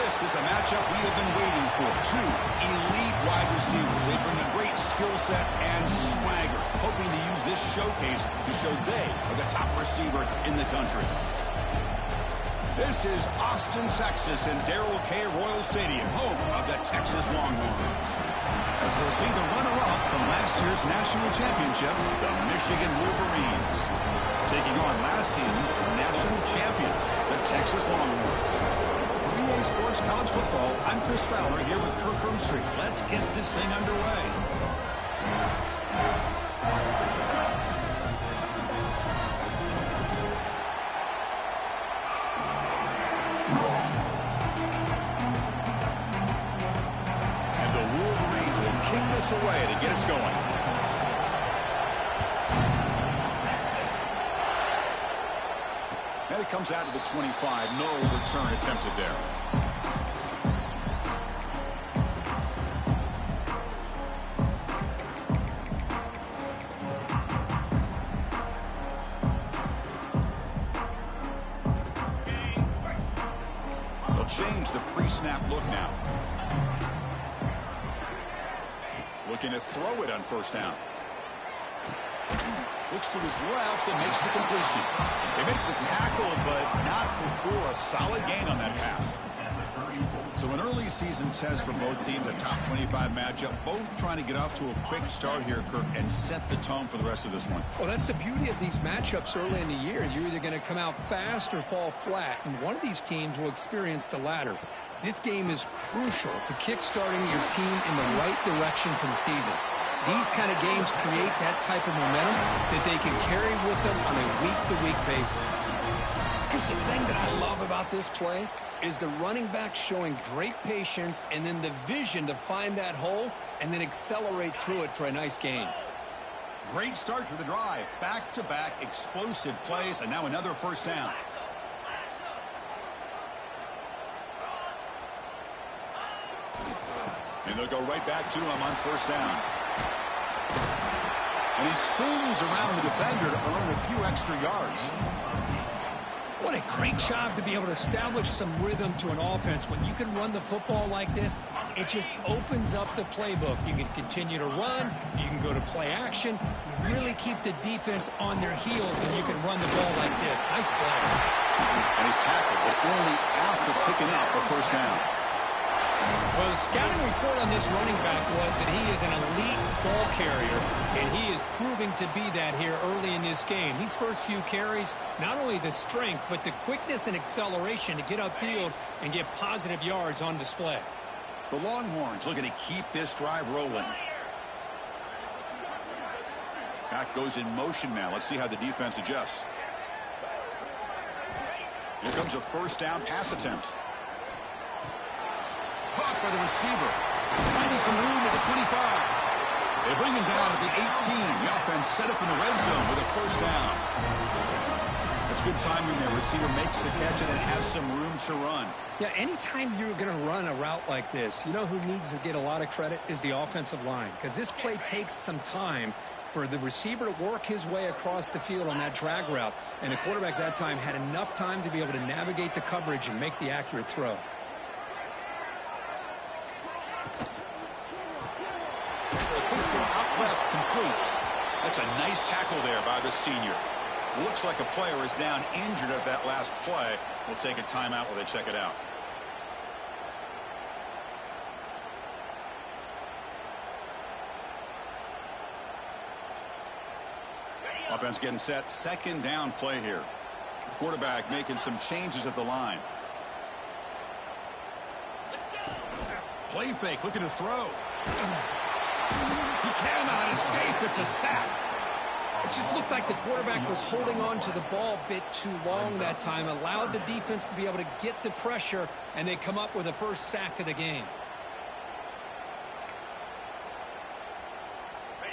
This is a matchup we have been waiting for. Two elite wide receivers. They bring a great skill set and swagger, hoping to use this showcase to show they are the top receiver in the country. This is Austin, Texas, and Darrell K. Royal Stadium, home of the Texas Longhorns. As we'll see the runner-up from last year's national championship, the Michigan Wolverines, taking on last season's national champions, the Texas Longhorns. For EA Sports College Football, I'm Chris Fowler here with Kirk Herbstreit. Let's get this thing underway. Away to get us going. And it comes out to the 25. No return attempted there. They'll change the pre-snap look now. Looking to throw it on first down. Looks to his left and makes the completion. They make the tackle, but not before a solid gain on that pass. So an early season test for both teams, a top 25 matchup. Both trying to get off to a quick start here, Kirk, and set the tone for the rest of this one. Well, that's the beauty of these matchups early in the year. You're either going to come out fast or fall flat, and one of these teams will experience the latter. This game is crucial to kickstarting your team in the right direction for the season. These kind of games create that type of momentum that they can carry with them on a week-to-week basis. Because the thing that I love about this play is the running back showing great patience and then the vision to find that hole and then accelerate through it for a nice gain. Great start to the drive. Back-to-back explosive plays, and now another first down. And they'll go right back to him on first down. And he spoons around the defender to earn a few extra yards. What a great job to be able to establish some rhythm to an offense. When you can run the football like this, it just opens up the playbook. You can continue to run. You can go to play action. You really keep the defense on their heels when you can run the ball like this. Nice play. And he's tackled, but only after picking up a first down. Well, the scouting report on this running back was that he is an elite ball carrier, and he is proving to be that here early in this game. These first few carries, not only the strength, but the quickness and acceleration to get upfield and get positive yards on display. The Longhorns looking to keep this drive rolling. Back goes in motion now. Let's see how the defense adjusts. Here comes a first down pass attempt. Caught by the receiver. Finding some room at the 25. They bring him down at the 18. The offense set up in the red zone with a first down. It's good timing there. Receiver makes the catch and then has some room to run. Yeah, anytime you're going to run a route like this, you know who needs to get a lot of credit is the offensive line. Because this play takes some time for the receiver to work his way across the field on that drag route. And the quarterback that time had enough time to be able to navigate the coverage and make the accurate throw. Left complete. That's a nice tackle there by the senior. Looks like a player is down injured at that last play. We'll take a timeout while they check it out. Offense getting set. Second down play here. Quarterback making some changes at the line. Play fake, looking to throw. He cannot escape. It's a sack. It just looked like the quarterback was holding on to the ball a bit too long that time, allowed the defense to be able to get the pressure, and they come up with the first sack of the game.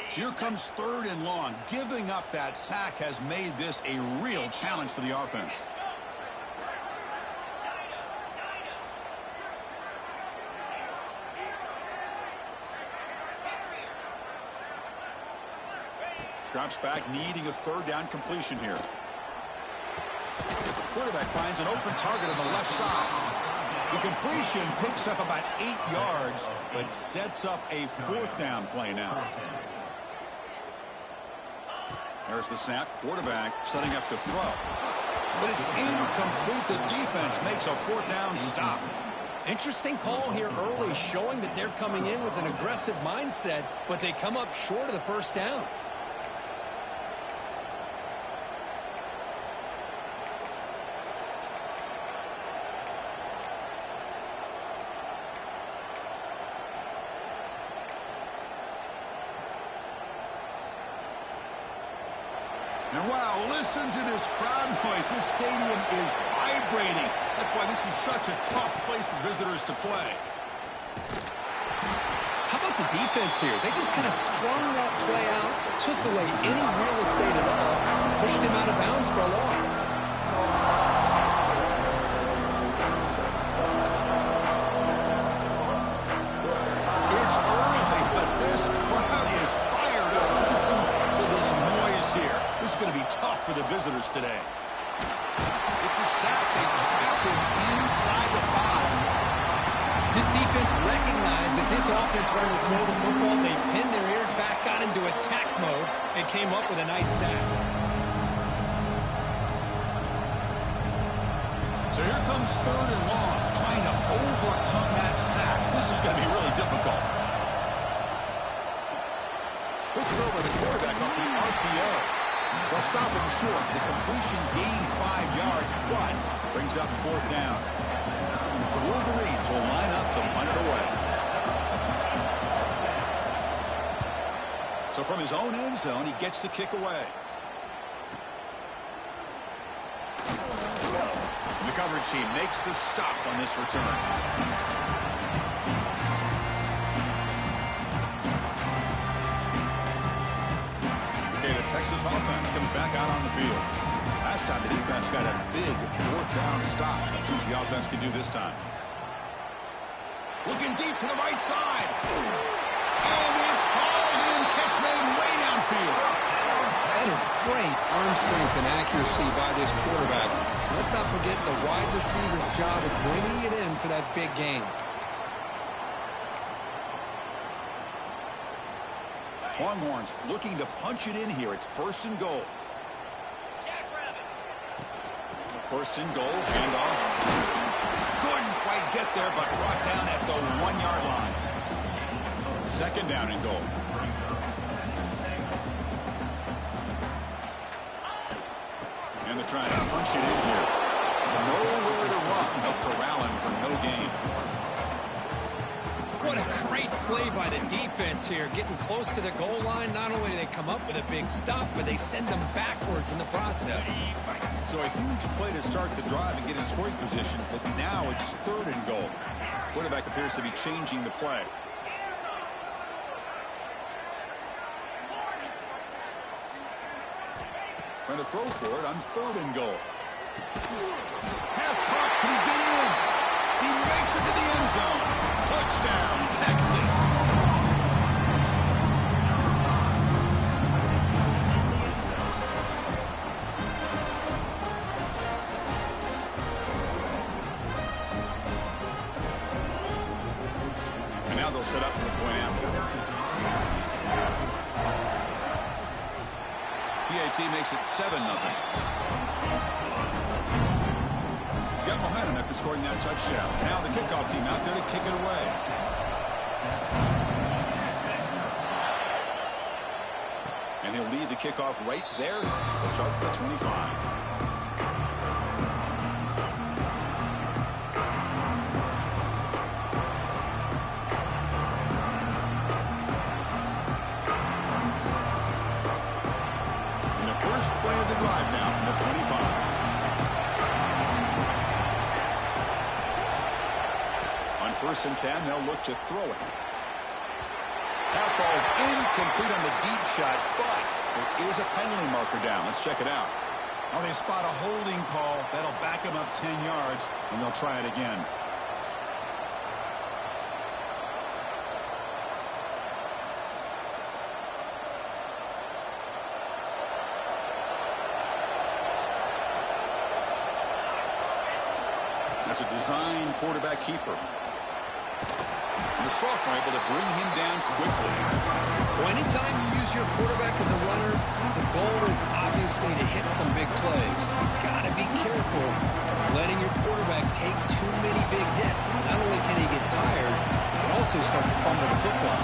So here comes third and long. Giving up that sack has made this a real challenge for the offense. Drops back, needing a third down completion here. Quarterback finds an open target on the left side. The completion picks up about 8 yards, but sets up a 4th down play now. There's the snap. Quarterback setting up to throw. But it's incomplete. The defense makes a 4th down stop. Interesting call here early, showing that they're coming in with an aggressive mindset, but they come up short of the 1st down. And wow, listen to this crowd noise. This stadium is vibrating. That's why this is such a tough place for visitors to play. How about the defense here? They just kind of strung that play out, took away any real estate at all, and pushed him out of bounds for a loss. It's early, but this crowd is fired up. Listen to this noise here. This is going to be tough for the visitors today. It's a sack. They trap him inside the 5. This defense recognized that this offense wanted to throw the football. They pinned their ears back, got into attack mode, and came up with a nice sack. So here comes 3rd and long, trying to overcome that sack. This is going to be really difficult. Good throw by the quarterback off the RPO. They'll stop him short. The completion gained 5 yards, but brings up 4th down. The Wolverines will line up to punt it away. So from his own end zone, he gets the kick away. The coverage team makes the stop on this return. Okay, the Texas offense comes back out on the field. Last time the defense got a big 4th down stop. Let's see what the offense can do this time. Looking deep to the right side. And it's hauled in. Catch made way downfield. That is great arm strength and accuracy by this quarterback. Let's not forget the wide receiver's job of bringing it in for that big gain. Longhorns looking to punch it in here. It's 1st and goal. 1st and goal, handoff. Couldn't quite get there, but brought down at the 1-yard line. 2nd down and goal. And they're trying to punch it in here. Nowhere to run. They'll corral him for no gain. What a great play by the defense here. Getting close to the goal line, not only do they come up with a big stop, but they send them backwards in the process. So a huge play to start the drive and get in scoring position, but now it's 3rd and goal. Quarterback appears to be changing the play. Trying to throw for it on 3rd and goal. Pass caught. Can he get in? He makes it to the end zone. Touchdown, Texas. And now they'll set up for the point after. PAT makes it 7-0. Got momentum after scoring that touchdown. Now the kickoff team out there to kick it away. And he'll lead the kickoff right there. They'll start at the 25. Play of the drive now from the 25. On 1st and 10, they'll look to throw it. Pass ball is incomplete on the deep shot, but there is a penalty marker down. Let's check it out. Now they spot a holding call. That'll back them up 10 yards, and they'll try it again. That's a design quarterback keeper. And the sophomore able to bring him down quickly. Well, anytime you use your quarterback as a runner, the goal is obviously to hit some big plays. You've got to be careful letting your quarterback take too many big hits. Not only can he get tired, he can also start to fumble the football.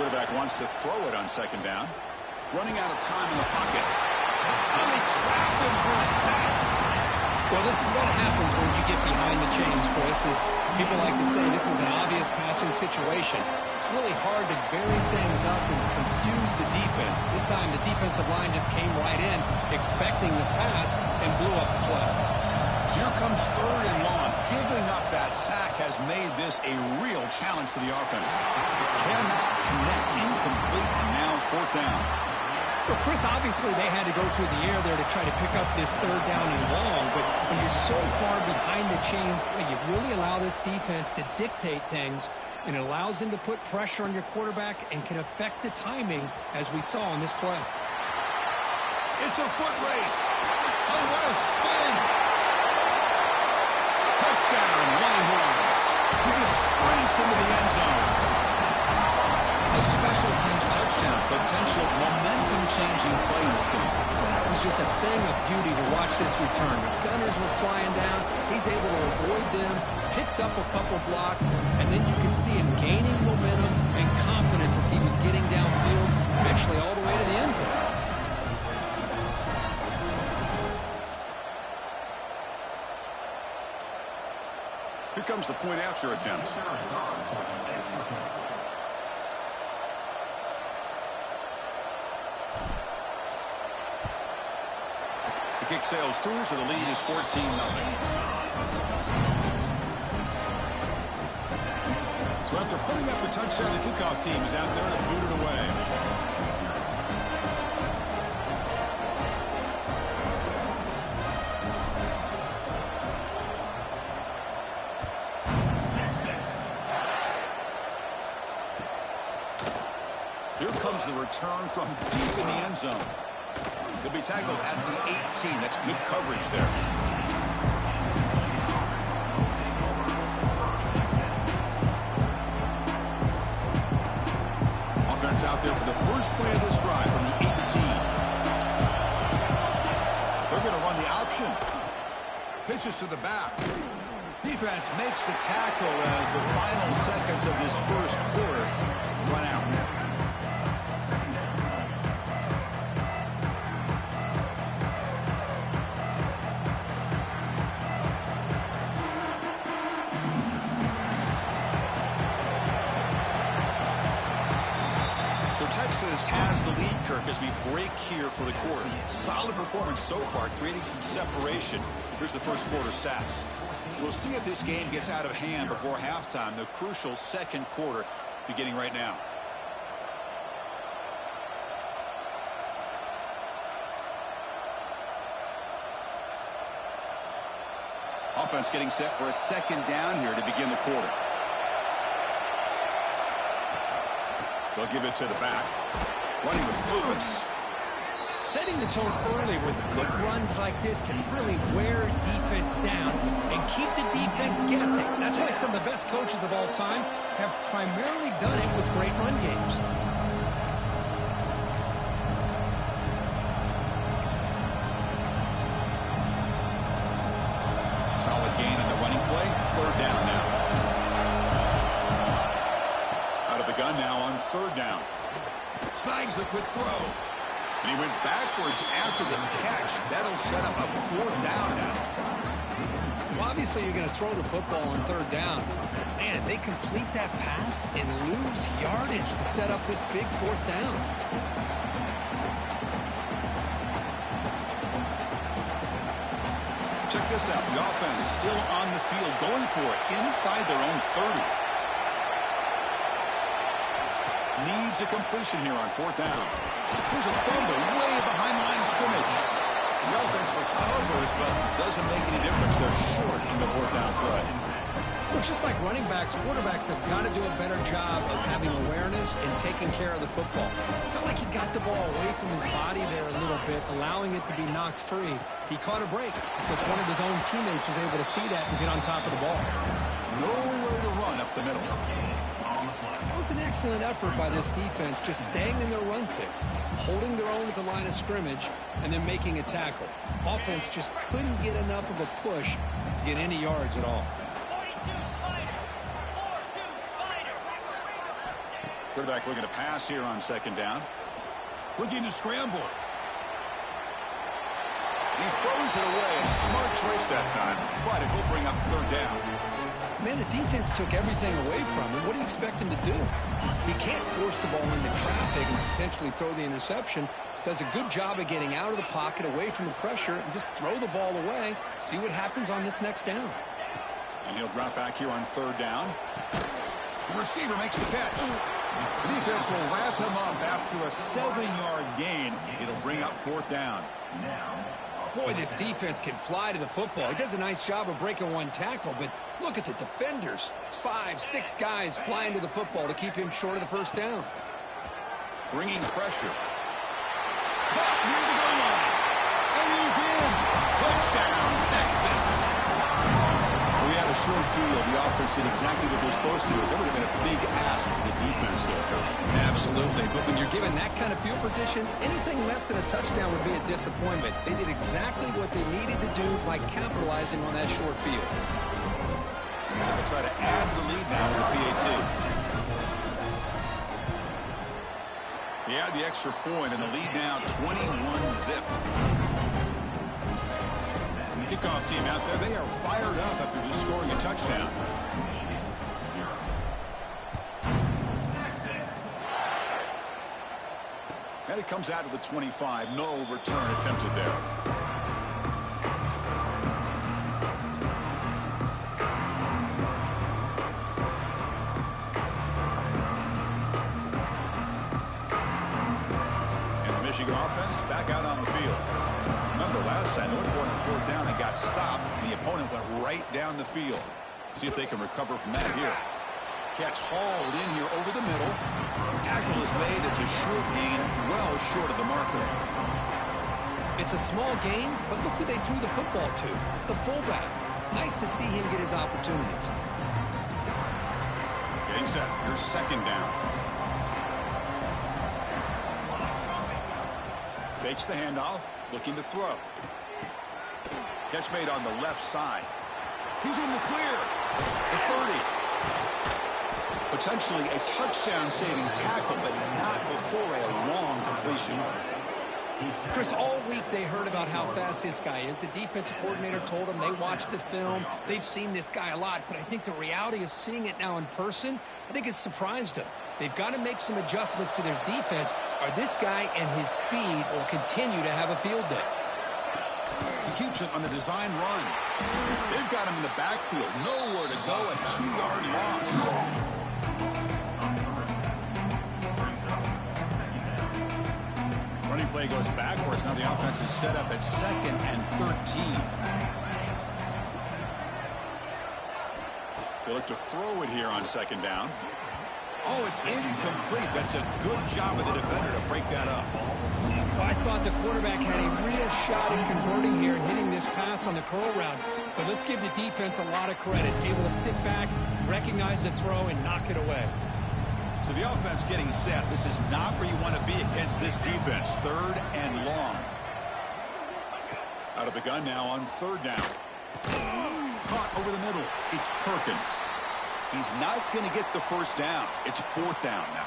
Quarterback wants to throw it on second down. Running out of time in the pocket. And they trap him for a sack. Well, this is what happens when you get behind the chains, Chris. Is people like to say this is an obvious passing situation. It's really hard to vary things up and confuse the defense. This time the defensive line just came right in, expecting the pass, and blew up the play. So here comes third and long. Giving up that sack has made this a real challenge for the offense. Cannot connect, incomplete, and now fourth down. Well, Chris, obviously they had to go through the air there to try to pick up this third down and long, but when you're so far behind the chains, you really allow this defense to dictate things, and it allows them to put pressure on your quarterback and can affect the timing, as we saw in this play. It's a foot race. Oh, what a spin. Touchdown, Longhorns. He just sprints into the end zone. A special teams touchdown, potential momentum-changing play in this game. That was just a thing of beauty to watch this return. The Gunners were flying down. He's able to avoid them, picks up a couple blocks, and then you can see him gaining momentum and confidence as he was getting downfield, eventually all the way to the end zone. Here comes the point after attempt. The kick sails through, so the lead is 14-0. So after putting up a touchdown, the kickoff team is out there to boot it away. Here comes the return from deep in the end zone. He'll be tackled at the 18. That's good coverage there. Offense out there for the first play of this drive from the 18. They're going to run the option. Pitches to the back. Defense makes the tackle as the final seconds of this first quarter run out. So Texas has the lead, Kirk, as we break here for the quarter. Solid performance so far, creating some separation. Here's the first quarter stats. We'll see if this game gets out of hand before halftime, the crucial second quarter beginning right now. Offense getting set for a second down here to begin the quarter. They'll give it to the back. Running with focus. Setting the tone early with good runs like this can really wear defense down and keep the defense guessing. That's why some of the best coaches of all time have primarily done it with great run games. Solid gain on the running play. Third down now. Out of the gun now on third down. Snags the quick throw. And he went backwards after the catch. That'll set up a fourth down now. Well, obviously you're going to throw the football on third down. Man, they complete that pass and lose yardage to set up this big fourth down. Check this out. The offense still on the field, going for it inside their own 30. Needs a completion here on fourth down. Here's a fumble way behind the line of scrimmage. The offense recovers, but doesn't make any difference. They're short on the fourth down play. Well, just like running backs, quarterbacks have got to do a better job of having awareness and taking care of the football. I felt like he got the ball away from his body there a little bit, allowing it to be knocked free. He caught a break because one of his own teammates was able to see that and get on top of the ball. Nowhere to run up the middle. That was an excellent effort by this defense, just staying in their run fix, holding their own at the line of scrimmage, and then making a tackle. Offense just couldn't get enough of a push to get any yards at all. Quarterback looking to pass here on second down. Looking to scramble. He throws it away. A smart choice that time, but it will bring up third down. Man, the defense took everything away from him. What do you expect him to do? He can't force the ball into traffic and potentially throw the interception. Does a good job of getting out of the pocket, away from the pressure, and just throw the ball away. See what happens on this next down. And he'll drop back here on third down. The receiver makes the catch. The defense will wrap him up after a 7-yard gain. It'll bring up fourth down. Boy, this defense can fly to the football. He does a nice job of breaking one tackle, but look at the defenders. 5, 6 guys flying to the football to keep him short of the first down. Bringing pressure. Caught near the goal line. And he's in. Touchdown, Texas. We had a short field. The offense did exactly what they're supposed to do. That would have been a big ask for the defense there, Kirk. Absolutely. But when you're given that kind of field position, anything less than a touchdown would be a disappointment. They did exactly what they needed to do by capitalizing on that short field. Now they'll try to add to the lead now with the PAT. He had the extra point, and the lead now 21-zip. Kickoff team out there, they are fired up after just scoring a touchdown. And it comes out of the 25. No return attempted there. And the Michigan offense back out on the field. Remember last time, they went for it on fourth down and got stopped, and the opponent went right down the field. See if they can recover from that here. Catch hauled in here over the middle. Tackle is made. It's a short gain, well short of the marker. It's a small gain, but look who they threw the football to. The fullback. Nice to see him get his opportunities. Getting set. Here's second down. Takes the handoff. Looking to throw. Catch made on the left side. He's in the clear. The 30. Potentially a touchdown-saving tackle, but not before a long completion. Chris, all week they heard about how fast this guy is. The defensive coordinator told them they watched the film. They've seen this guy a lot, but I think the reality of seeing it now in person, I think it's surprised them. They've got to make some adjustments to their defense, or this guy and his speed will continue to have a field day. He keeps it on the design run. They've got him in the backfield. Nowhere to go. A 2-yard loss. Running play goes backwards. Now the offense is set up at 2nd and 13. They look to throw it here on second down. Oh, it's incomplete. That's a good job of the defender to break that up. Well, I thought the quarterback had a real shot at converting here and hitting this pass on the curl route. But let's give the defense a lot of credit. Able to sit back, recognize the throw, and knock it away. So the offense getting set. This is not where you want to be against this defense. 3rd and long. Out of the gun now on 3rd down. Caught over the middle. It's Perkins. He's not going to get the first down. It's 4th down now.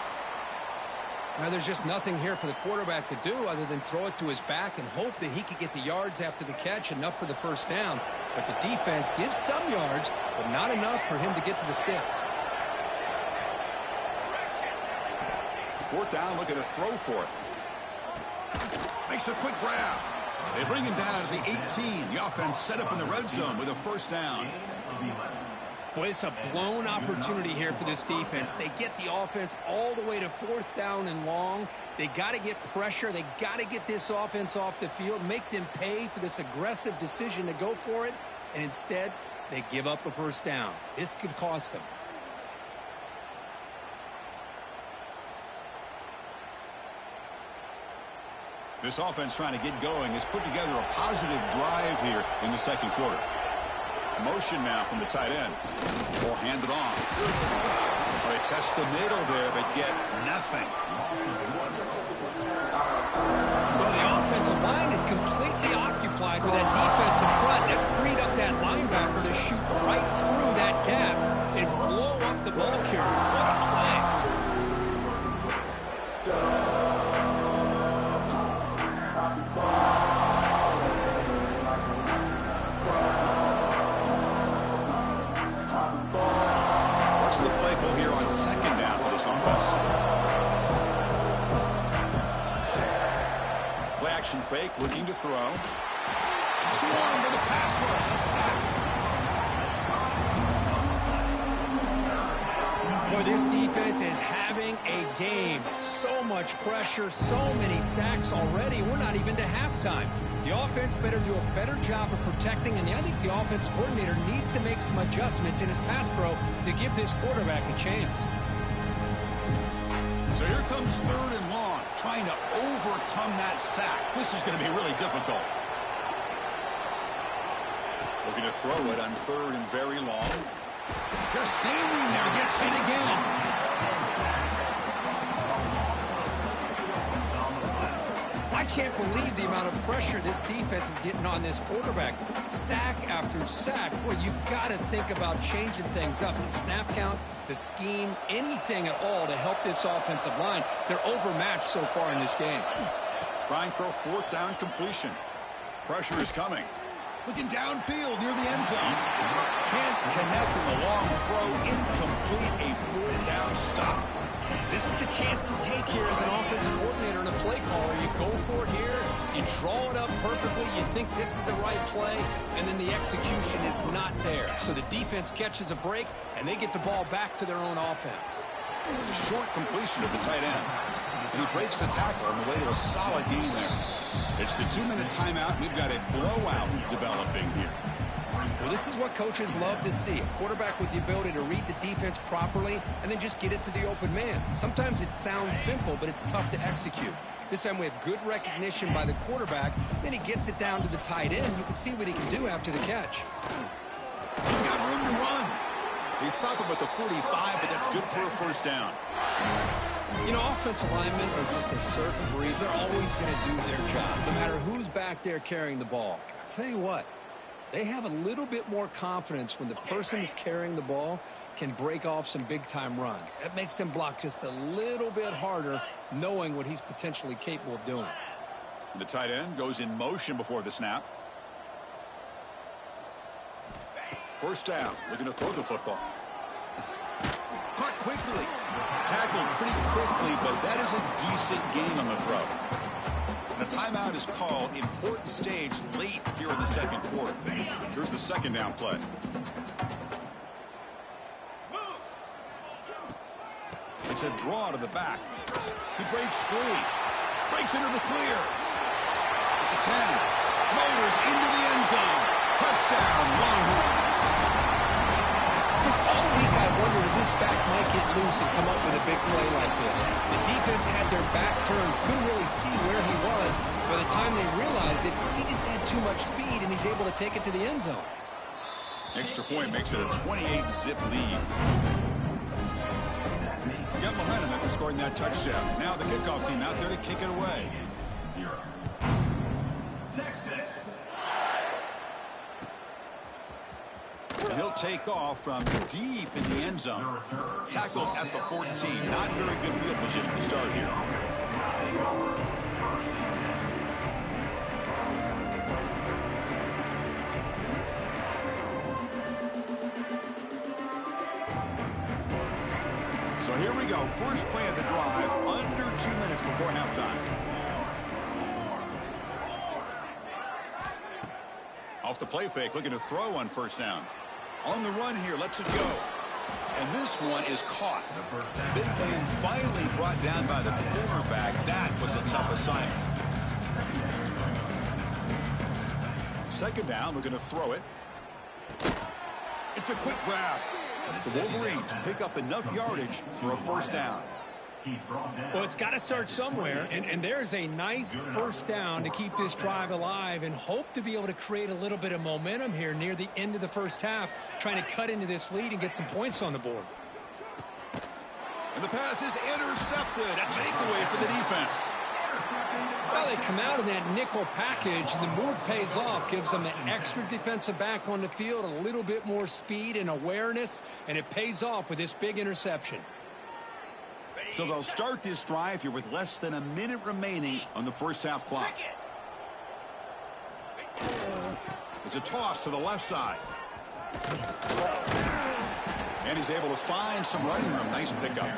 Now there's just nothing here for the quarterback to do other than throw it to his back and hope that he could get the yards after the catch, enough for the first down. But the defense gives some yards, but not enough for him to get to the sticks. 4th down, look at a throw for it. Makes a quick grab. They bring him down at the 18. The offense set up in the red zone with a first down. Boy, it's a blown opportunity here for this defense. They get the offense all the way to 4th down and long. They got to get pressure. They got to get this offense off the field, make them pay for this aggressive decision to go for it, and instead they give up a first down. This could cost them. This offense trying to get going has put together a positive drive here in the second quarter. Motion now from the tight end. Ball handed off. Well, they test the middle there, but get nothing. Well, the offensive line is completely occupied with that defensive front that freed up that linebacker to shoot right through that gap and blow up the ball carrier. What a play. What's the play call here on second down for this offense? Play action fake, looking to throw. Swarm to the pass rush, a sack. Boy, this defense is having a game. So much pressure, so many sacks already. We're not even to halftime. The offense better do a better job of protecting, and I think the offense coordinator needs to make some adjustments in his pass pro to give this quarterback a chance. So here comes third and long, trying to overcome that sack. This is going to be really difficult. Looking to throw it on third and very long. Just standing there, gets hit again. I can't believe the amount of pressure this defense is getting on this quarterback. Sack after sack. Well, you've got to think about changing things up. The snap count, the scheme, anything at all to help this offensive line. They're overmatched so far in this game. Trying for a fourth down completion. Pressure is coming. Looking downfield near the end zone. Can't connect in the long throw. Incomplete. A fourth down stop. This is the chance you take here as an offensive coordinator and a play caller. You go for it here, you draw it up perfectly, you think this is the right play, and then the execution is not there. So the defense catches a break, and they get the ball back to their own offense. A short completion of the tight end. And he breaks the tackle on the way to a solid gain there. It's the 2-minute timeout. We've got a blowout developing here. Well, this is what coaches love to see. A quarterback with the ability to read the defense properly and then just get it to the open man. Sometimes it sounds simple, but it's tough to execute. This time we have good recognition by the quarterback. Then he gets it down to the tight end. You can see what he can do after the catch. He's got room to run. They stop him at the 45, but that's good for a first down. You know, offensive linemen are just a certain breed. They're always going to do their job, no matter who's back there carrying the ball. I'll tell you what. They have a little bit more confidence when the person that's carrying the ball can break off some big-time runs. That makes them block just a little bit harder, knowing what he's potentially capable of doing. The tight end goes in motion before the snap. First down, looking to throw the football. Caught quickly. Tackled pretty quickly, but that is a decent gain on the throw. The timeout is called. Important stage late here in the second quarter. Here's the second down play. It's a draw to the back. He breaks free. Breaks into the clear. At the 10. Motors into the end zone. Touchdown, Longhorns. Just all week I wondered if this back might get loose and come up with a big play like this. The defense had their back turned, couldn't really see where he was. By the time they realized it, he just had too much speed, and he's able to take it to the end zone. Extra point makes it a 28-zip lead. You got momentum after scoring that touchdown. Now the kickoff team out there to kick it away. Texas. And he'll take off from deep in the end zone. Tackled at the 14. Not very good field position to start here. So here we go. First play of the drive. Under 2 minutes before halftime. Off the play fake. Looking to throw on first down. On the run here, lets it go. And this one is caught. Big man finally brought down by the cornerback. That was a tough assignment. Second down, we're going to throw it. It's a quick grab. The Wolverines pick up enough yardage for a first down. Well, it's got to start somewhere, and there's a nice first down to keep this drive alive and hope to be able to create a little bit of momentum here near the end of the first half, trying to cut into this lead and get some points on the board. And the pass is intercepted. A takeaway for the defense. Well, they come out of that nickel package, and the move pays off, gives them an extra defensive back on the field, a little bit more speed and awareness, and it pays off with this big interception. So they'll start this drive here with less than a minute remaining on the first half clock. It's a toss to the left side. And he's able to find some running room. Nice pickup.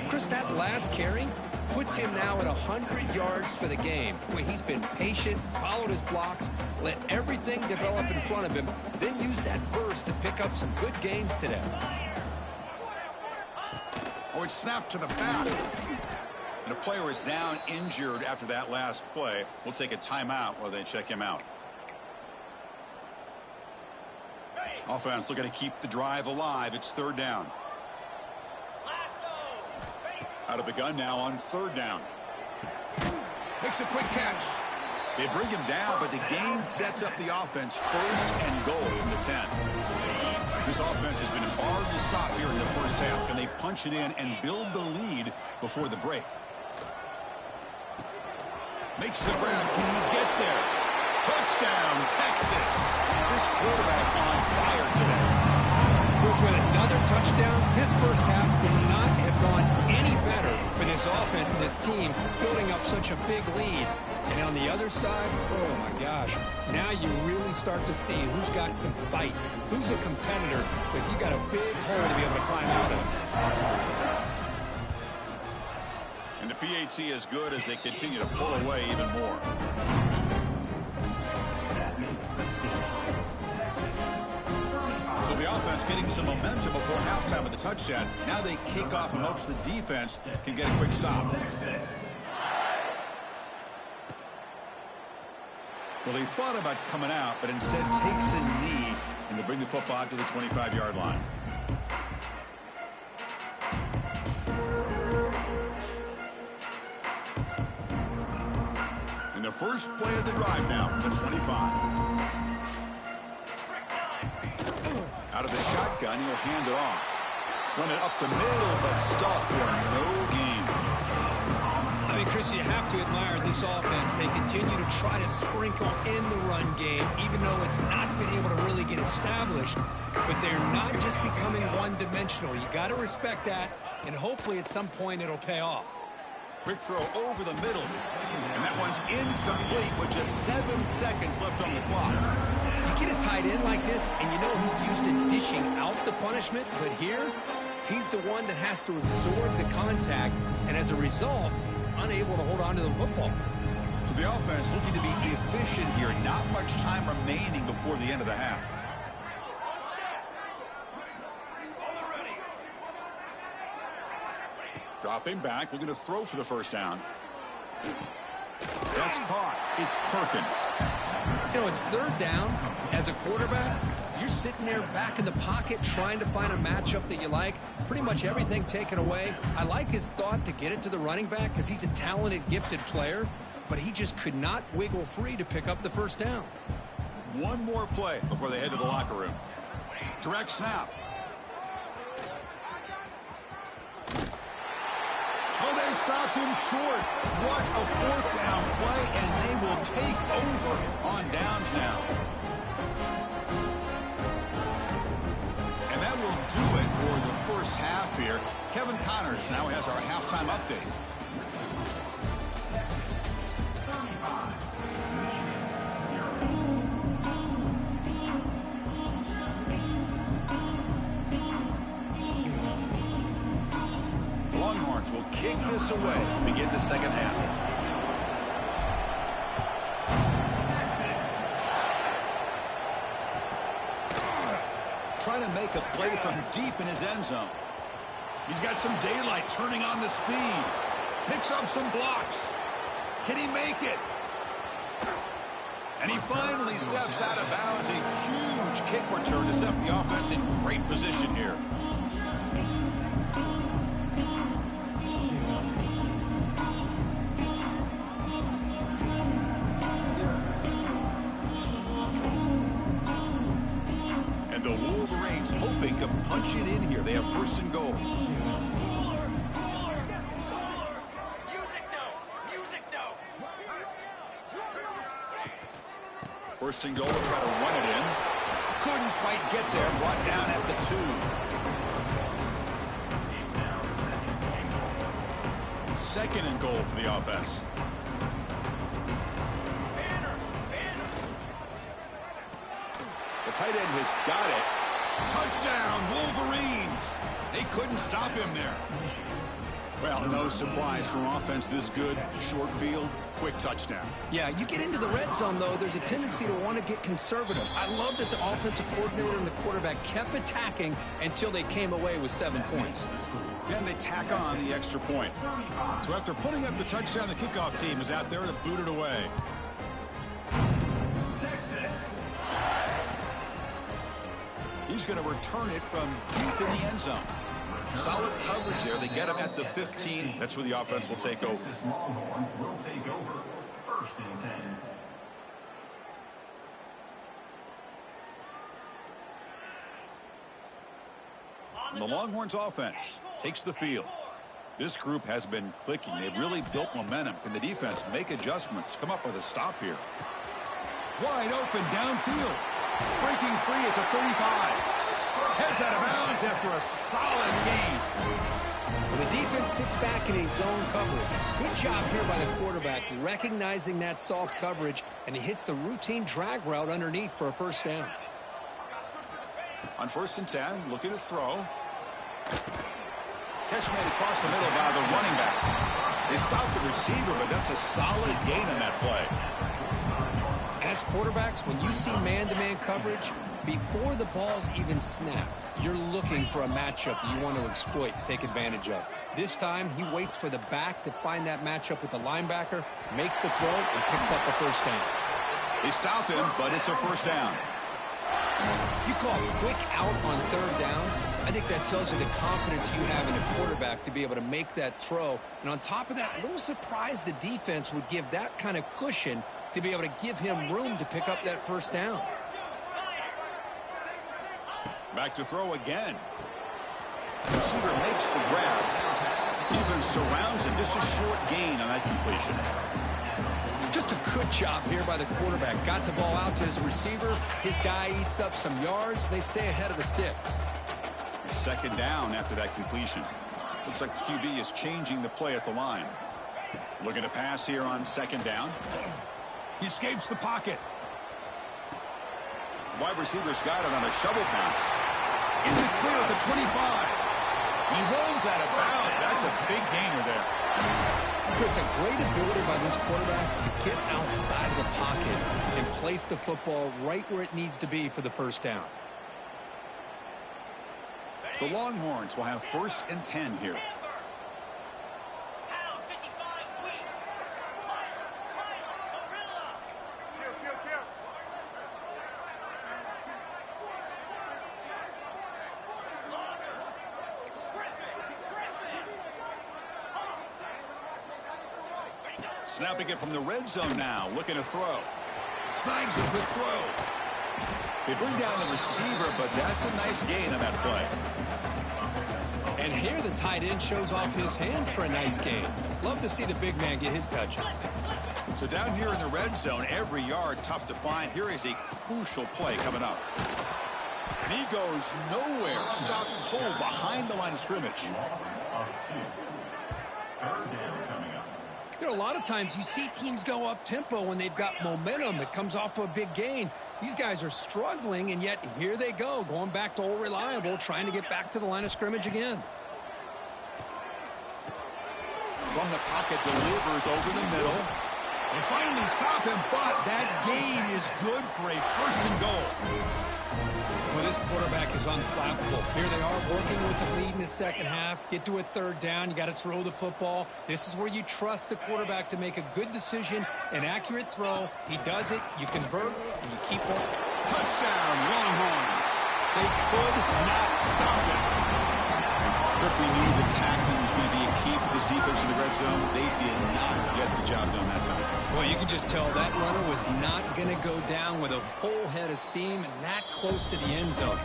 Chris, that last carry puts him now at 100 yards for the game. Boy, he's been patient, followed his blocks, let everything develop in front of him, then use that burst to pick up some good gains today. Oh, it's snapped to the back. And a player is down injured after that last play. We'll take a timeout while they check him out. Offense looking to keep the drive alive. It's third down. Out of the gun now on third down. Makes a quick catch. They bring him down, but the gain sets up the offense first and goal from the 10. This offense has been hard to stop here in the first half. Can they punch it in and build the lead before the break? Makes the grab. Can he get there? Touchdown, Texas. This quarterback on fire today. Goes with another touchdown. This first half could not have gone any better for this offense and this team, building up such a big lead. And on the other side, oh my gosh, now you really start to see who's got some fight, who's a competitor, because you got a big hole to be able to climb out of. And the PAT is good as they continue to pull away even more. So the offense getting some momentum before halftime with the touchdown. Now they kick off in hopes the defense can get a quick stop. Well, they thought about coming out, but instead takes a knee, and they bring the football to the 25-yard line. And the first play of the drive now from the 25. Out of the shotgun, he'll hand it off. Run it up the middle, but stuffed for no gain. I mean, Chris, you have to admire this offense. They continue to try to sprinkle in the run game, even though it's not been able to really get established. But they're not just becoming one-dimensional. You got to respect that, and hopefully at some point it'll pay off. Quick throw over the middle, and that one's incomplete with just 7 seconds left on the clock. You get a tight end like this, and you know he's used to dishing out the punishment, but here, he's the one that has to absorb the contact, and as a result, he's unable to hold on to the football. So the offense looking to be efficient here. Not much time remaining before the end of the half. Dropping back, looking to throw for the first down. That's caught. It's Perkins. You know, it's third down. As a quarterback, you're sitting there back in the pocket trying to find a matchup that you like. Pretty much everything taken away. I like his thought to get it to the running back because he's a talented, gifted player, but he just could not wiggle free to pick up the first down. One more play before they head to the locker room. Direct snap. Oh, they've stopped him short. What a fourth down play, and they will take over on downs now. And that will do it for the first half here. Kevin Connors now has our halftime update. Longhorns will kick this away to begin the second half. Trying to make a play from deep in his end zone. He's got some daylight turning on the speed. Picks up some blocks. Can he make it? And he finally steps out of bounds. A huge kick return to set the offense in great position here. Longhorns hoping to punch it in here. They have first and goal. First and goal, will try to run it in. Couldn't quite get there. Brought down at the 2. Second and goal for the offense. The tight end has got it. Touchdown, Wolverines. They couldn't stop him there. Well, no surprise from offense this good. Short field, quick touchdown. Yeah, you get into the red zone, though, there's a tendency to want to get conservative. I love that the offensive coordinator and the quarterback kept attacking until they came away with 7 points. And they tack on the extra point. So after putting up the touchdown, the kickoff team is out there to boot it away. He's going to return it from deep in the end zone. Solid coverage there. They get him at the 15. That's where the offense will take over. Longhorns will take over. First and 10. And the Longhorns offense takes the field. This group has been clicking. They've really built momentum. Can the defense make adjustments? Come up with a stop here. Wide open downfield. Breaking free at the 35. Heads out of bounds after a solid gain. When the defense sits back in a zone coverage, good job here by the quarterback recognizing that soft coverage, and he hits the routine drag route underneath for a first down. On first and 10, looking to throw. Catch made across the middle by the running back. They stopped the receiver, but that's a solid gain on that play. As quarterbacks, when you see man-to-man coverage, before the ball's even snapped, you're looking for a matchup you want to exploit, take advantage of. This time, he waits for the back to find that matchup with the linebacker, makes the throw, and picks up a first down. They stop him, but it's a first down. You call a quick out on third down, I think that tells you the confidence you have in a quarterback to be able to make that throw. And on top of that, a little surprised the defense would give that kind of cushion to be able to give him room to pick up that first down. Back to throw again. The receiver makes the grab. Defense surrounds him. Just a short gain on that completion. Just a good job here by the quarterback. Got the ball out to his receiver. His guy eats up some yards. They stay ahead of the sticks. Second down after that completion. Looks like the QB is changing the play at the line. Looking to pass here on second down. He escapes the pocket. Wide receiver's got it on a shovel pass. In the clear at the 25. He rolls out of bounds. That's a big gainer there. Chris, a great ability by this quarterback to get outside of the pocket and place the football right where it needs to be for the first down. The Longhorns will have first and 10 here. Snapping it from the red zone now, looking to throw. Snags a good throw. They bring down the receiver, but that's a nice gain on that play. And here the tight end shows off his hands for a nice gain. Love to see the big man get his touches. So down here in the red zone, every yard tough to find. Here is a crucial play coming up. And he goes nowhere. Stopped cold behind the line of scrimmage. You know, a lot of times you see teams go up-tempo when they've got momentum that comes off of a big gain. These guys are struggling, and yet here they go, going back to old reliable, trying to get back to the line of scrimmage again. From the pocket, delivers over the middle. They finally stop him, but that gain is good for a first and goal. Well, this quarterback is unflappable. Here they are working with the lead in the second half. Get to a third down. You got to throw the football. This is where you trust the quarterback to make a good decision, an accurate throw. He does it. You convert, and you keep on. Touchdown, Longhorns. They could not stop it. strictly knew that tackling was going to be a key for this defense in the red zone. They did not get the job done that time. Well, you could just tell that runner was not going to go down with a full head of steam and that close to the end zone.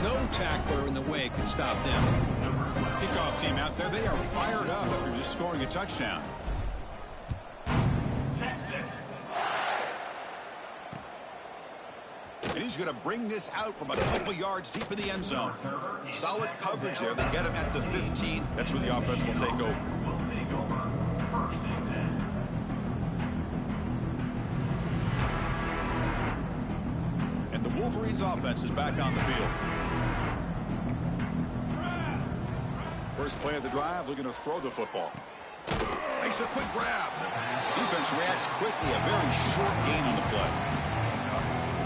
No tackler in the way could stop them. Kickoff team out there, they are fired up after just scoring a touchdown. And he's going to bring this out from a couple yards deep in the end zone. Solid coverage there. They get him at the 15. That's where the offense will take over. And the Wolverines offense is back on the field. First play of the drive, looking to throw the football. Makes a quick grab. Defense reacts quickly. A very short gain on the play.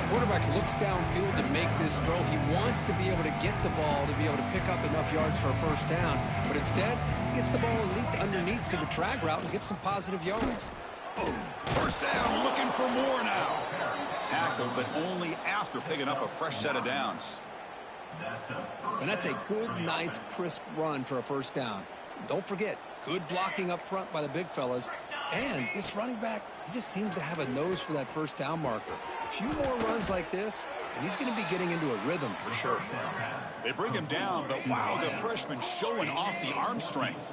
Quarterback looks downfield to make this throw. He wants to be able to get the ball to be able to pick up enough yards for a first down. But instead, he gets the ball at least underneath to the drag route and gets some positive yards. First down, looking for more now. Tackled, but only after picking up a fresh set of downs. And that's a good, nice, crisp run for a first down. Don't forget, good blocking up front by the big fellas. And this running back, he just seems to have a nose for that first down marker. A few more runs like this, and he's going to be getting into a rhythm for sure. They bring him down, but wow, the freshman showing off the arm strength.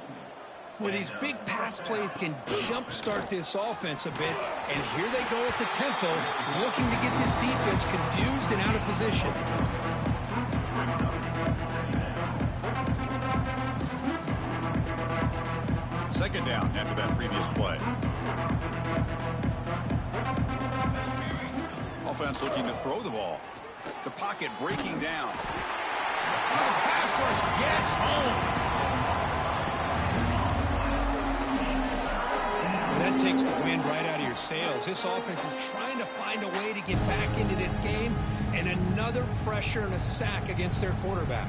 Well, these big pass plays can jumpstart this offense a bit, and here they go at the tempo, looking to get this defense confused and out of position. Second down after that previous play. Offense looking to throw the ball. The pocket breaking down. The pass rush gets home. Well, that takes the wind right out of your sails. This offense is trying to find a way to get back into this game, and another pressure and a sack against their quarterback.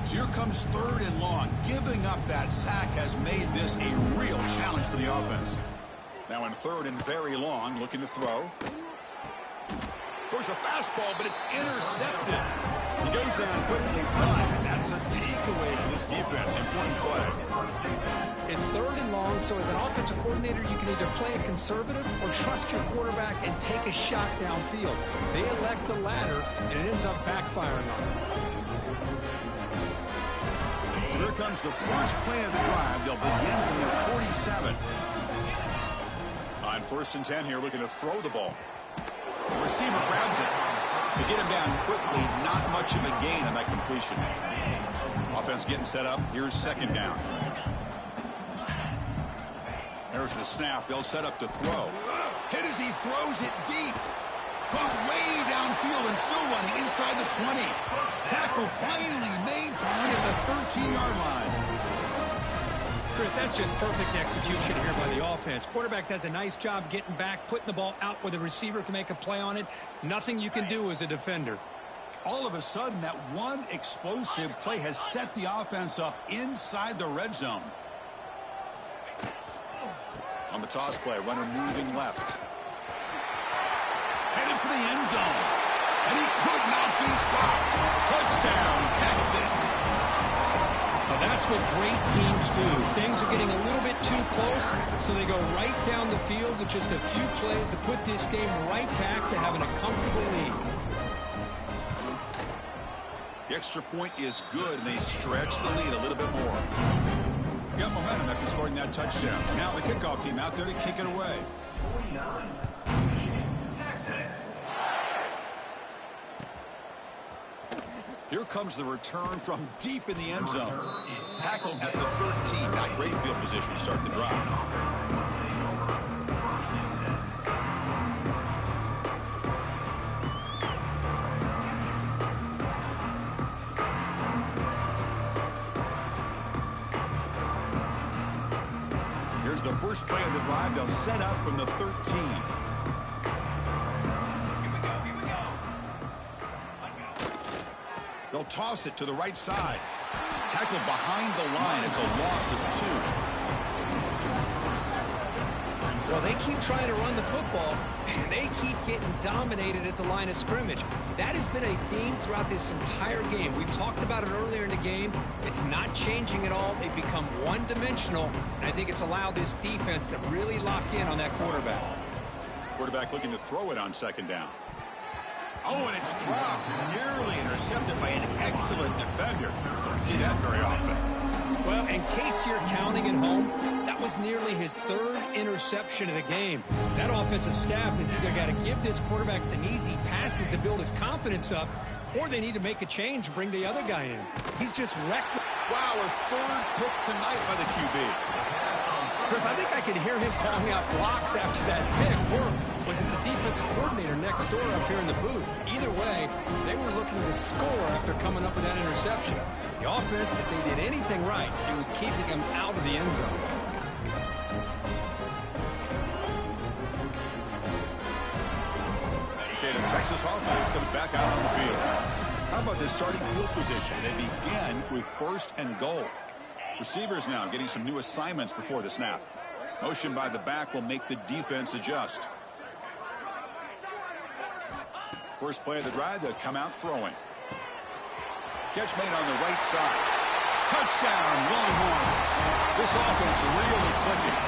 So here comes third and long. Giving up that sack has made this a real challenge for the offense. Now in third and very long, looking to throw. There's a fastball, but it's intercepted. He goes down quickly, but that's a takeaway for this defense. Important play. It's third and long, so as an offensive coordinator, you can either play it conservative or trust your quarterback and take a shot downfield. They elect the latter, and it ends up backfiring on them. So here comes the first play of the drive. They'll begin from the 47. On first and 10 here, looking to throw the ball. The receiver grabs it. To get him down quickly, not much of a gain on that completion. Offense getting set up. Here's second down. There's the snap. They'll set up to throw. Hit as he throws it deep. Caught way downfield and still running inside the 20. Tackle finally made down at the 13-yard line. Chris, that's just perfect execution here by the offense. Quarterback does a nice job getting back, putting the ball out where the receiver can make a play on it. Nothing you can do as a defender. All of a sudden, that one explosive play has set the offense up inside the red zone. On the toss play, runner moving left. Headed for the end zone. And he could not be stopped. Touchdown, Texas. Now that's what great teams do. Things are getting a little bit too close, so they go right down the field with just a few plays to put this game right back to having a comfortable lead. The extra point is good, and they stretch the lead a little bit more. Got momentum after scoring that touchdown. Now the kickoff team out there to kick it away. 49, Texas. Here comes the return from deep in the end zone. Tackled at the 13. Not great field position to start the drive. Here's the first play of the drive. They'll set up from the 13. They'll toss it to the right side. Tackled behind the line. It's a loss of 2. Well, they keep trying to run the football, and they keep getting dominated at the line of scrimmage. That has been a theme throughout this entire game. We've talked about it earlier in the game. It's not changing at all. They've become one-dimensional, and I think it's allowed this defense to really lock in on that quarterback. Quarterback looking to throw it on second down. Oh, and it's dropped. Nearly intercepted by an excellent defender. Don't see that very often. Well, in case you're counting at home, that was nearly his third interception of the game. That offensive staff has either got to give this quarterback some easy passes to build his confidence up, or they need to make a change and bring the other guy in. He's just wrecked. Wow, a third pick tonight by the QB. Chris, I think I can hear him calling out blocks after that pick. Or was it the defensive coordinator next door up here in the booth? Either way, they were looking to score after coming up with that interception. The offense, if they did anything right, it was keeping them out of the end zone. Okay, the Texas offense comes back out on the field. How about this starting field position? They begin with first and goal. Receivers now getting some new assignments before the snap. Motion by the back will make the defense adjust. First play of the drive, they'll come out throwing. Catch made on the right side. Touchdown, Longhorns. This offense really clicking.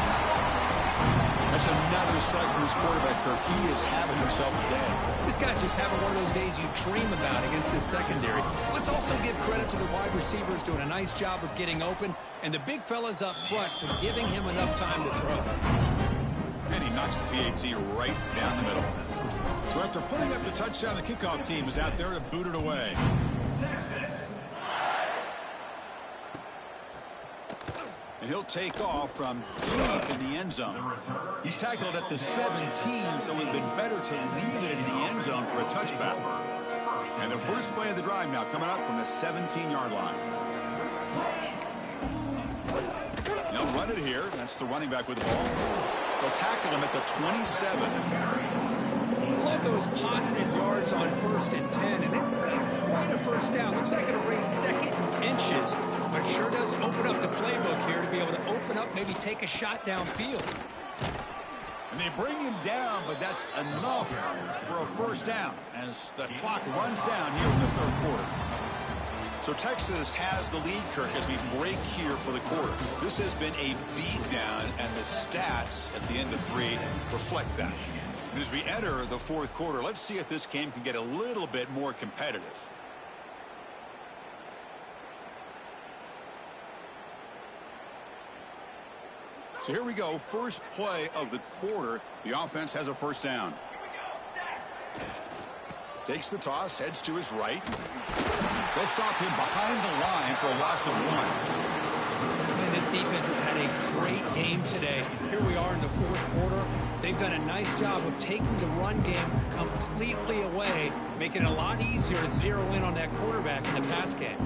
That's another strike from this quarterback, Kirk. He is having himself a day. This guy's just having one of those days you dream about against this secondary. Let's also give credit to the wide receivers doing a nice job of getting open, and the big fellas up front for giving him enough time to throw. And he knocks the PAT right down the middle. So after putting up the touchdown, the kickoff team is out there to boot it away. And he'll take off from deep in the end zone. He's tackled at the 17, so it would have been better to leave it in the end zone for a touchback. And the first play of the drive now coming up from the 17-yard line. They'll run it here. That's the running back with the ball. They'll tackle him at the 27. Love those positive yards on 1st and 10, and it's not quite a first down. Looks like it'll raise second inches, but sure does open up the playbook here to be able to open up, maybe take a shot downfield. And they bring him down, but that's enough for a first down as the clock runs down here in the third quarter. So Texas has the lead, Kirk, as we break here for the quarter. This has been a beatdown, and the stats at the end of 3 reflect that. And as we enter the fourth quarter, let's see if this game can get a little bit more competitive. So here we go, first play of the quarter. The offense has a first down. Takes the toss, heads to his right. They'll stop him behind the line for a loss of 1. And this defense has had a great game today. Here we are in the fourth quarter. They've done a nice job of taking the run game completely away, making it a lot easier to zero in on that quarterback in the pass game.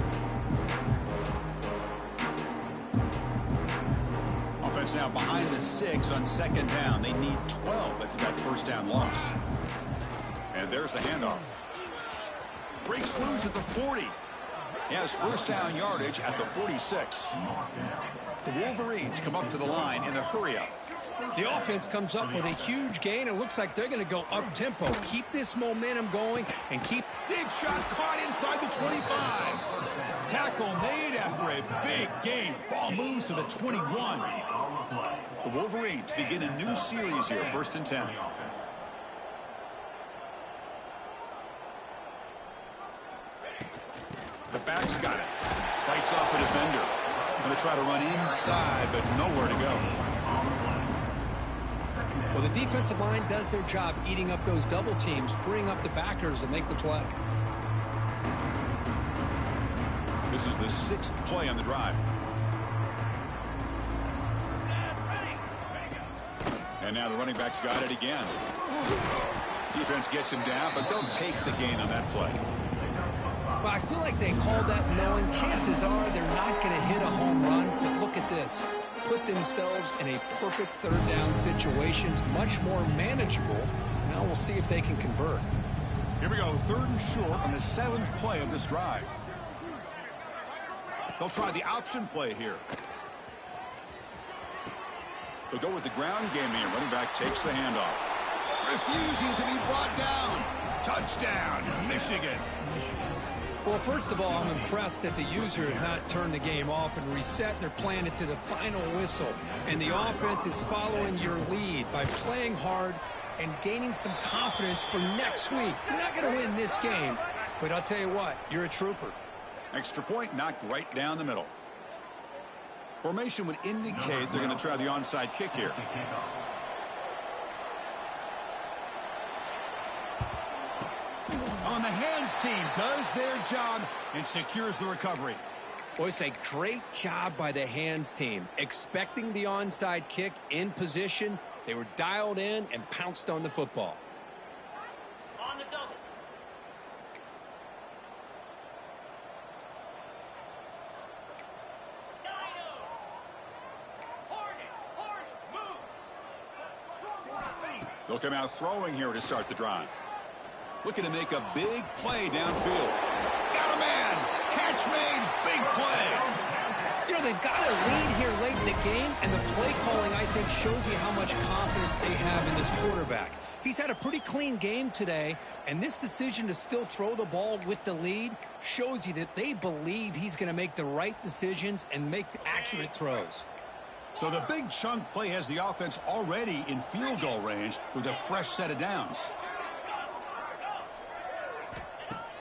Offense now behind the 6 on second down. They need 12 after that first down loss. And there's the handoff. Breaks loose at the 40. He has first down yardage at the 46. The Wolverines come up to the line in the hurry-up. The offense comes up with a huge gain. It looks like they're going to go up-tempo. Keep this momentum going and keep... Deep shot caught inside the 25. Tackle made after a big gain. Ball moves to the 21. The Wolverines begin a new series here, 1st and 10. The back's got it. Fights off the defender. Going to try to run inside, but nowhere to go. Well, the defensive line does their job eating up those double teams, freeing up the backers to make the play. This is the 6th play on the drive. And now the running back's got it again. Defense gets him down, but they'll take the gain on that play. Well, I feel like they called that knowing chances are they're not going to hit a home run. But look at this. Put themselves in a perfect third down situations, much more manageable. Now we'll see if they can convert. Here we go, 3rd and short on the 7th play of this drive. They'll try the option play here. They'll go with the ground game here. Running back takes the handoff. Refusing to be brought down. Touchdown, Michigan. Well, first of all, I'm impressed that the user has not turned the game off and reset, and they're playing it to the final whistle. And the offense is following your lead by playing hard and gaining some confidence for next week. You're not going to win this game, but I'll tell you what, you're a trooper. Extra point knocked right down the middle. Formation would indicate they're going to try the onside kick here. On the hands team does their job and secures the recovery. Boy, it's a great job by the hands team. Expecting the onside kick in position, they were dialed in and pounced on the football. On the double. Dino. Hornet moves. They'll come out throwing here to start the drive. Looking to make a big play downfield. Got a man. Catch made. Big play. You know, they've got a lead here late in the game, and the play calling, I think, shows you how much confidence they have in this quarterback. He's had a pretty clean game today, and this decision to still throw the ball with the lead shows you that they believe he's going to make the right decisions and make accurate throws. So the big chunk play has the offense already in field goal range with a fresh set of downs.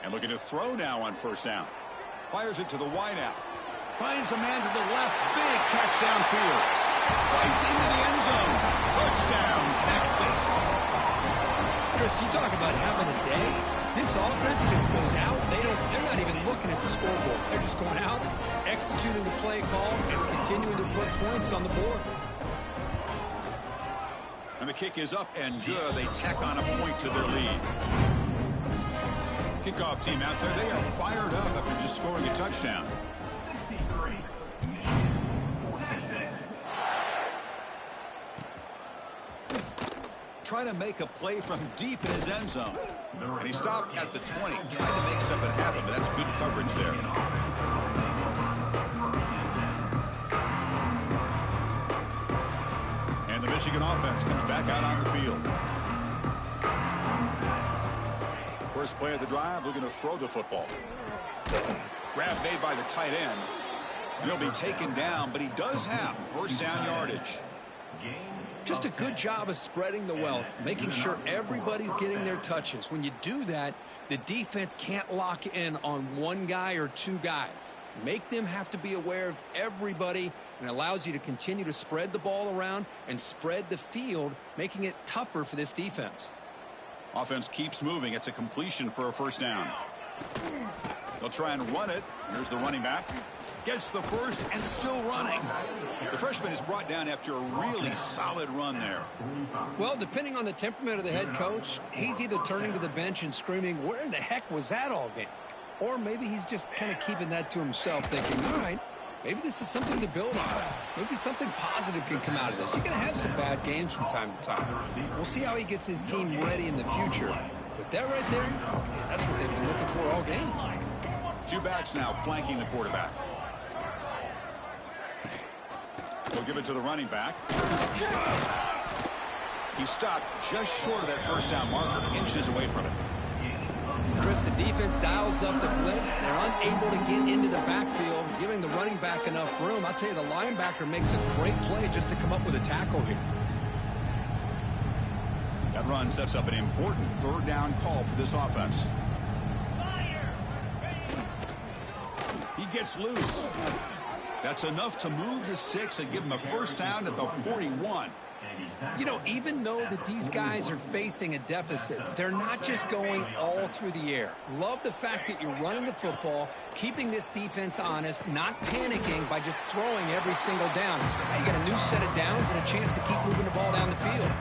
And looking to throw now on first down. Fires it to the wideout. Finds a man to the left. Big catch downfield. Fights into the end zone. Touchdown, Texas. Chris, you talk about having a day. This offense just goes out. They're not even looking at the scoreboard. They're just going out, executing the play call, and continuing to put points on the board. And the kick is up and good. They tack on a point to their lead. Kickoff team out there. They are fired up after just scoring a touchdown. 63. Texas. Trying to make a play from deep in his end zone. And he stopped at the 20, trying to make something happen, but that's good coverage there. And the Michigan offense comes back out on the field. First play of the drive, looking to throw the football. Grab made by the tight end. He'll be taken down, but he does have first down yardage. Just a good job of spreading the wealth, making sure everybody's getting their touches. When you do that, the defense can't lock in on one guy or two guys. Make them have to be aware of everybody, and allows you to continue to spread the ball around and spread the field, making it tougher for this defense. Offense keeps moving. It's a completion for a first down. They'll try and run it. Here's the running back. Gets the first and still running. The freshman is brought down after a really solid run there. Well, depending on the temperament of the head coach, he's either turning to the bench and screaming, "Where in the heck was that all game?" Or maybe he's just kind of keeping that to himself, thinking, all right, maybe this is something to build on. Maybe something positive can come out of this. You're going to have some bad games from time to time. We'll see how he gets his team ready in the future. But that right there, yeah, that's what they've been looking for all game. Two backs now flanking the quarterback. They'll give it to the running back. He stopped just short of that first down marker, inches away from it. Chris, the defense dials up the blitz. They're unable to get into the backfield, giving the running back enough room. I'll tell you, the linebacker makes a great play just to come up with a tackle here. That run sets up an important third down call for this offense. He gets loose. That's enough to move the sticks and give him a first down at the 41. You know, even though that these guys are facing a deficit, they're not just going all through the air. Love the fact that you're running the football, keeping this defense honest, not panicking by just throwing every single down. Now you got a new set of downs and a chance to keep moving the ball down the field.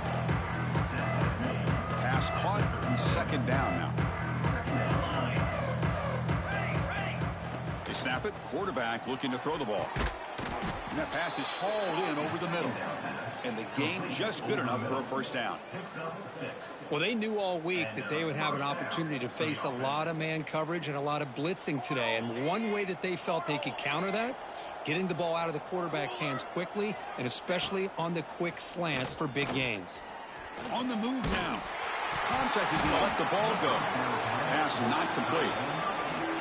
Pass caught and second down now. They snap it. Quarterback looking to throw the ball. And that pass is hauled in over the middle. And the game just good enough for a first down. Well, they knew all week that they would have an opportunity to face a lot of man coverage and a lot of blitzing today. And one way that they felt they could counter that, getting the ball out of the quarterback's hands quickly, and especially on the quick slants for big gains. On the move now. Contact is going to let the ball go. Pass not complete.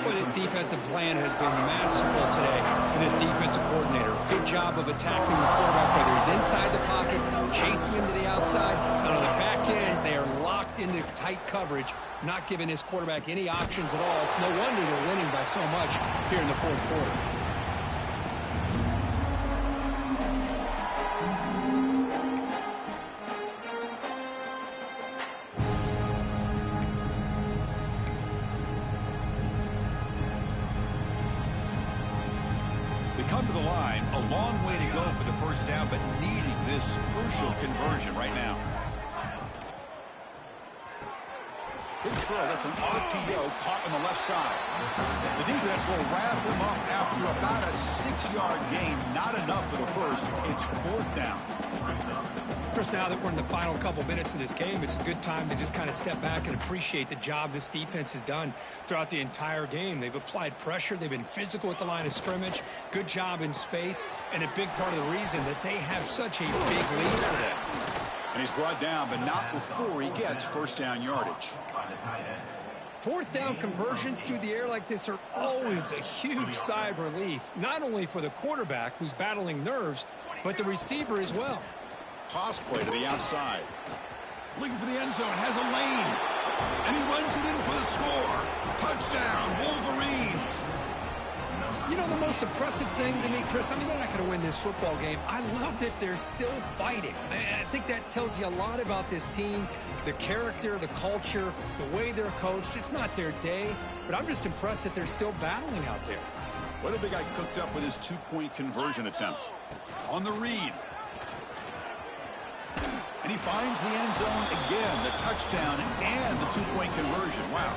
Boy, this defensive plan has been masterful today for this defensive coordinator. Good job of attacking the quarterback, whether he's inside the pocket, chasing him to the outside. And on the back end, they are locked into tight coverage, not giving this quarterback any options at all. It's no wonder they're winning by so much here in the fourth quarter. Come to the line, a long way to go for the first down, but needing this crucial conversion right now. Good throw. That's an RPO caught on the left side. The defense will wrap him up after about a 6-yard gain. Not enough for the first. It's fourth down. Chris, now that we're in the final couple minutes of this game, it's a good time to just kind of step back and appreciate the job this defense has done throughout the entire game. They've applied pressure. They've been physical at the line of scrimmage. Good job in space. And a big part of the reason that they have such a big lead today. And he's brought down, but not before he gets first down yardage. Fourth down conversions through the air like this are always a huge sigh of relief, not only for the quarterback who's battling nerves, but the receiver as well. Toss play to the outside. Looking for the end zone, has a lane. And he runs it in for the score. Touchdown, Wolverines. You know, the most impressive thing to me, Chris, I mean, they're not going to win this football game. I love that they're still fighting. I think that tells you a lot about this team, the character, the culture, the way they're coached. It's not their day, but I'm just impressed that they're still battling out there. What have they got cooked up with his two-point conversion attempt? On the read. And he finds the end zone again, the touchdown and the two-point conversion. Wow.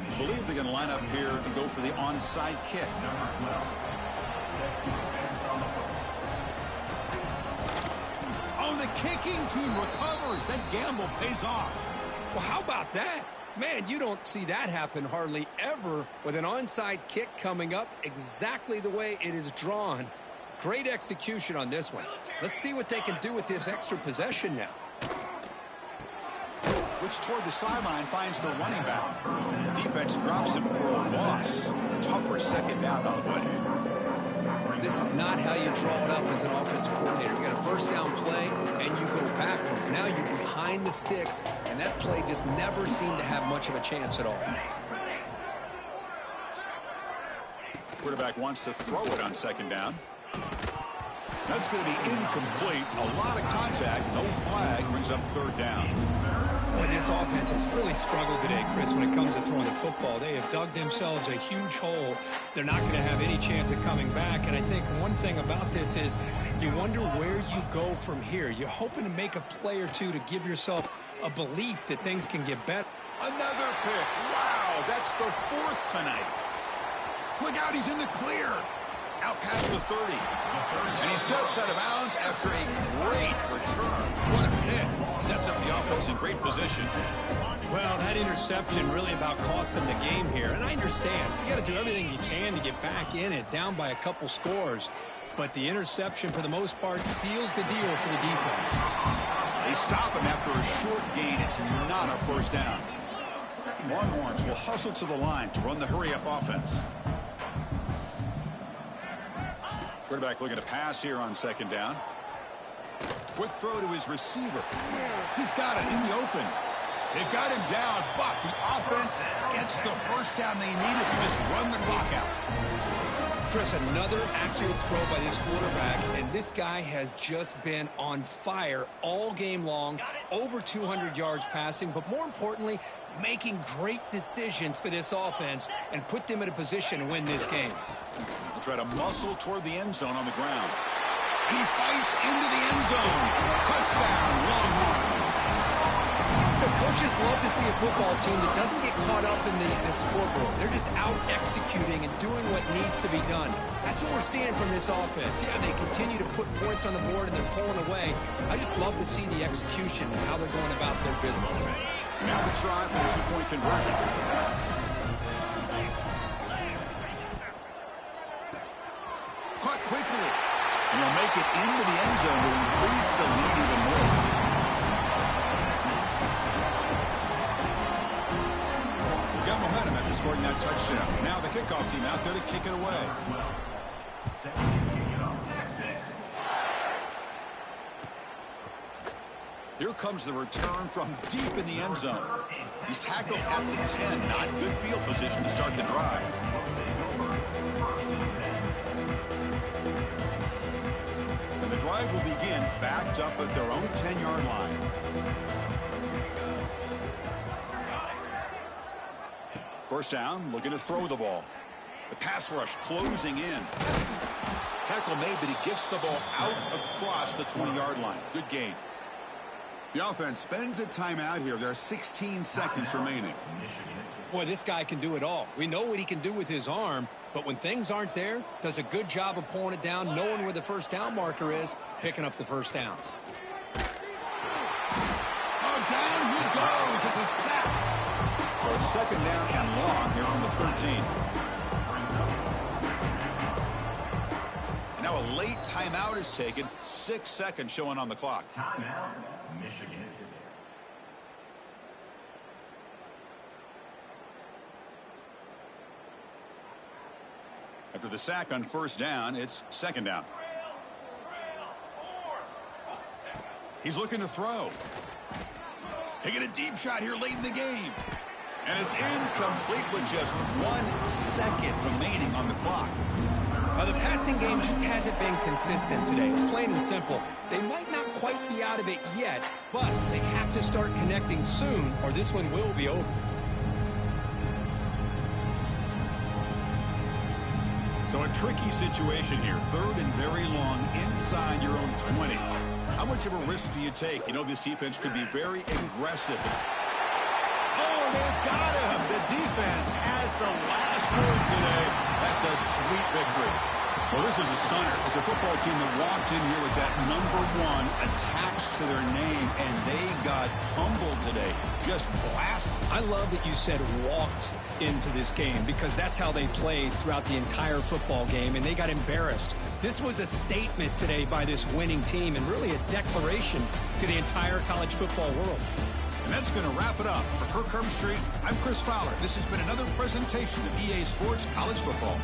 I believe they're going to line up here and go for the onside kick. Oh, the kicking team recovers. That gamble pays off. Well, how about that? Man, you don't see that happen hardly ever with an onside kick coming up exactly the way it is drawn. Great execution on this one. Let's see what they can do with this extra possession now. Looks toward the sideline, finds the running back. Defense drops him for a loss. Tougher second down on the way. This is not how you draw it up as an offensive coordinator. You got a first down play, and you go backwards. Now you're behind the sticks, and that play just never seemed to have much of a chance at all. Quarterback wants to throw it on second down. That's going to be incomplete. A lot of contact, no flag, brings up third down. Boy, this offense has really struggled today, Chris, when it comes to throwing the football. They have dug themselves a huge hole. They're not going to have any chance of coming back. And I think one thing about this is you wonder where you go from here. You're hoping to make a play or two to give yourself a belief that things can get better. Another pick. Wow, that's the fourth tonight. Look out, he's in the clear. Out past the 30. And he steps out of bounds after a great return. What a hit. Sets up the offense in great position. Well, that interception really about cost them the game here. And I understand. You got to do everything you can to get back in it, down by a couple scores. But the interception, for the most part, seals the deal for the defense. They stop him after a short gain. It's not a first down. Longhorns will hustle to the line to run the hurry-up offense. Quarterback looking to pass here on second down. Quick throw to his receiver. He's got it in the open. They've got him down, but the offense gets the first down they needed to just run the clock out. Chris, another accurate throw by this quarterback, and this guy has just been on fire all game long, over 200 yards passing, but more importantly, making great decisions for this offense and put them in a position to win this game. He'll try to muscle toward the end zone on the ground. And he fights into the end zone. Touchdown, Longhorns. Coaches love to see a football team that doesn't get caught up in the scoreboard. They're just out executing and doing what needs to be done. That's what we're seeing from this offense. Yeah, they continue to put points on the board and they're pulling away. I just love to see the execution and how they're going about their business. Now the try for the two-point conversion. Caught quickly. And he'll make it into the end zone to increase the lead even more. Got momentum after scoring that touchdown. Now the kickoff team out there to kick it away. Here comes the return from deep in the end zone. He's tackled at the 10. Not good field position to start the drive. And the drive will begin backed up at their own 10-yard line. First down, looking to throw the ball. The pass rush closing in. Tackle made, but he gets the ball out across the 20-yard line. Good gain. The offense spends a timeout here. There are 16 seconds remaining. Boy, this guy can do it all. We know what he can do with his arm, but when things aren't there, does a good job of pulling it down, knowing where the first down marker is, picking up the first down. Oh, down he goes. It's a sack. So it's second down and long here from the 13. And now a late timeout is taken. 6 seconds showing on the clock. Timeout, Michigan. After the sack on first down, it's second down. He's looking to throw. Taking a deep shot here late in the game. And it's incomplete with just 1 second remaining on the clock. The passing game just hasn't been consistent today. It's plain and simple. They might not quite be out of it yet, but they have to start connecting soon or this one will be over. So a tricky situation here. Third and very long inside your own 20. How much of a risk do you take? You know this defense could be very aggressive. Oh, they've got him. The defense has the last word today. That's a sweet victory. Well, this is a stunner. It's a football team that walked in here with that number 1 attached to their name, and they got humbled today. Just blasted. I love that you said walked into this game because that's how they played throughout the entire football game, and they got embarrassed. This was a statement today by this winning team and really a declaration to the entire college football world. And that's going to wrap it up. For Kirk Herbstreit, I'm Chris Fowler. This has been another presentation of EA Sports College Football.